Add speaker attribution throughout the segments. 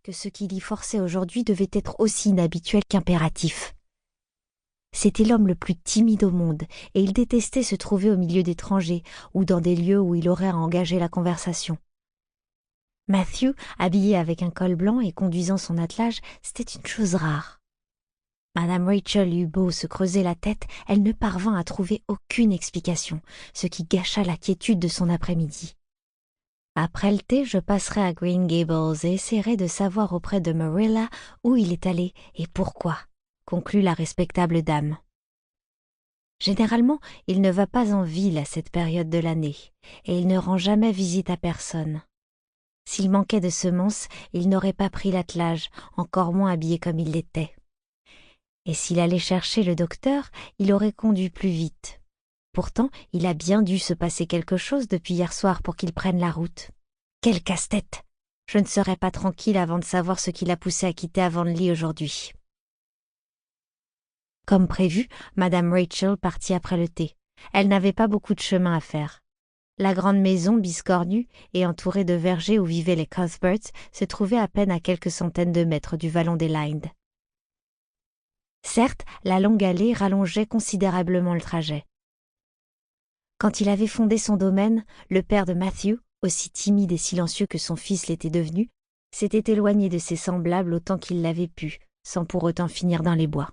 Speaker 1: que ce qui l'y forçait aujourd'hui devait être aussi inhabituel qu'impératif. C'était l'homme le plus timide au monde, et il détestait se trouver au milieu d'étrangers ou dans des lieux où il aurait à engager la conversation. Matthew, habillé avec un col blanc et conduisant son attelage, c'était une chose rare. Madame Rachel eut beau se creuser la tête, elle ne parvint à trouver aucune explication, ce qui gâcha la quiétude de son après-midi. Après le thé, je passerai à Green Gables et essaierai de savoir auprès de Marilla où il est allé et pourquoi, conclut la respectable dame. Généralement, il ne va pas en ville à cette période de l'année, et il ne rend jamais visite à personne. S'il manquait de semences, il n'aurait pas pris l'attelage, encore moins habillé comme il l'était. Et s'il allait chercher le docteur, il aurait conduit plus vite. Pourtant, il a bien dû se passer quelque chose depuis hier soir pour qu'il prenne la route. Quel casse-tête! Je ne serai pas tranquille avant de savoir ce qui l'a poussé à quitter Avonlea aujourd'hui. Comme prévu, Madame Rachel partit après le thé. Elle n'avait pas beaucoup de chemin à faire. La grande maison biscornue et entourée de vergers où vivaient les Cuthberts se trouvait à peine à quelques centaines de mètres du vallon des Lynde. Certes, la longue allée rallongeait considérablement le trajet. Quand il avait fondé son domaine, le père de Matthew, aussi timide et silencieux que son fils l'était devenu, s'était éloigné de ses semblables autant qu'il l'avait pu, sans pour autant finir dans les bois.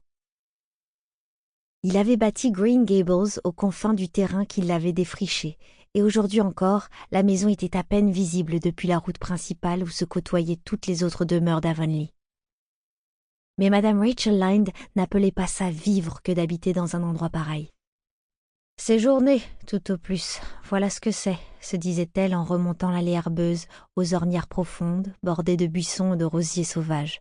Speaker 1: Il avait bâti Green Gables aux confins du terrain qui l'avait défriché, et aujourd'hui encore, la maison était à peine visible depuis la route principale où se côtoyaient toutes les autres demeures d'Avonlea. Mais Madame Rachel Lynde n'appelait pas ça vivre que d'habiter dans un endroit pareil. « Séjourner, tout au plus, voilà ce que c'est », se disait-elle en remontant l'allée herbeuse aux ornières profondes, bordées de buissons et de rosiers sauvages.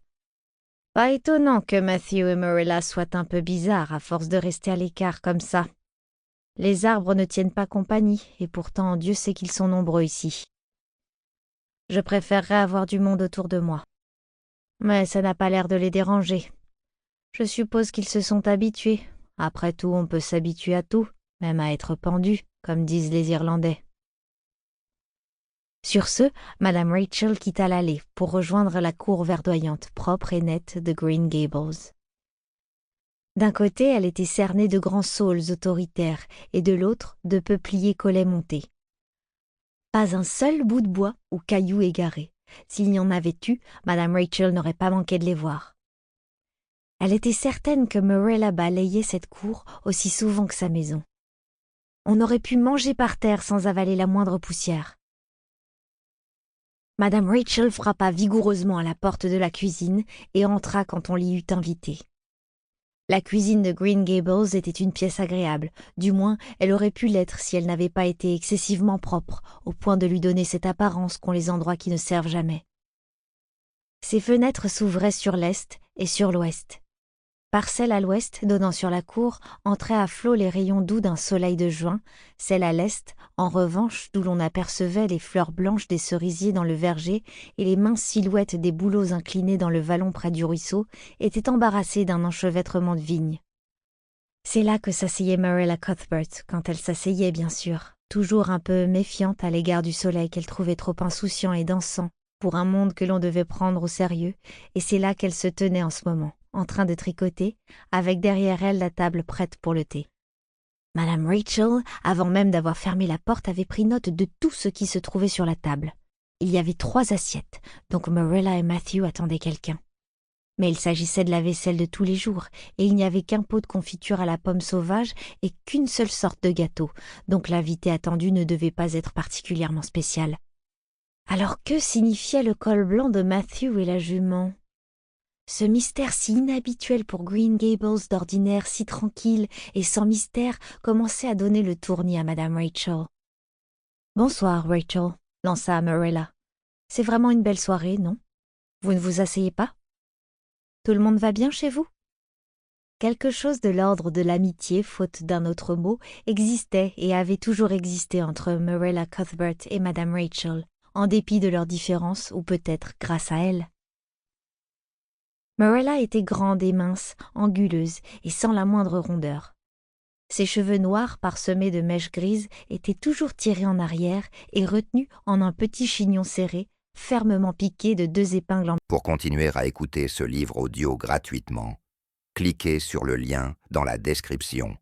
Speaker 1: Pas étonnant que Matthew et Marilla soient un peu bizarres à force de rester à l'écart comme ça. Les arbres ne tiennent pas compagnie, et pourtant Dieu sait qu'ils sont nombreux ici. Je préférerais avoir du monde autour de moi. Mais ça n'a pas l'air de les déranger. Je suppose qu'ils se sont habitués. Après tout, on peut s'habituer à tout, même à être pendu, comme disent les Irlandais. Sur ce, Madame Rachel quitta l'allée pour rejoindre la cour verdoyante, propre et nette de Green Gables. D'un côté, elle était cernée de grands saules autoritaires et de l'autre, de peupliers collets montés. Pas un seul bout de bois ou caillou égaré. S'il y en avait eu, Madame Rachel n'aurait pas manqué de les voir. Elle était certaine que Marilla balayait cette cour aussi souvent que sa maison. On aurait pu manger par terre sans avaler la moindre poussière. Madame Rachel frappa vigoureusement à la porte de la cuisine et entra quand on l'y eut invitée. La cuisine de Green Gables était une pièce agréable, du moins elle aurait pu l'être si elle n'avait pas été excessivement propre, au point de lui donner cette apparence qu'ont les endroits qui ne servent jamais. Ses fenêtres s'ouvraient sur l'est et sur l'ouest. Par celle à l'ouest, donnant sur la cour, entraient à flot les rayons doux d'un soleil de juin, celle à l'est, en revanche, d'où l'on apercevait les fleurs blanches des cerisiers dans le verger et les minces silhouettes des bouleaux inclinés dans le vallon près du ruisseau, était embarrassée d'un enchevêtrement de vignes. C'est là que s'asseyait Marilla Cuthbert, quand elle s'asseyait bien sûr, toujours un peu méfiante à l'égard du soleil qu'elle trouvait trop insouciant et dansant pour un monde que l'on devait prendre au sérieux, et c'est là qu'elle se tenait en ce moment, en train de tricoter, avec derrière elle la table prête pour le thé. Madame Rachel, avant même d'avoir fermé la porte, avait pris note de tout ce qui se trouvait sur la table. Il y avait 3 assiettes, donc Marilla et Matthew attendaient quelqu'un. Mais il s'agissait de la vaisselle de tous les jours, et il n'y avait qu'un pot de confiture à la pomme sauvage et qu'une seule sorte de gâteau, donc l'invité attendu ne devait pas être particulièrement spécial. Alors que signifiait le col blanc de Matthew et la jument ? Ce mystère si inhabituel pour Green Gables, d'ordinaire si tranquille et sans mystère, commençait à donner le tournis à Madame Rachel. « Bonsoir, Rachel », lança Marilla. « C'est vraiment une belle soirée, non ? Vous ne vous asseyez pas ? Tout le monde va bien chez vous ? » Quelque chose de l'ordre de l'amitié, faute d'un autre mot, existait et avait toujours existé entre Marilla Cuthbert et Madame Rachel, en dépit de leurs différences, ou peut-être grâce à elle. Marilla était grande et mince, anguleuse et sans la moindre rondeur. Ses cheveux noirs parsemés de mèches grises étaient toujours tirés en arrière et retenus en un petit chignon serré, fermement piqué de 2 épingles en...
Speaker 2: Pour continuer à écouter ce livre audio gratuitement, cliquez sur le lien dans la description.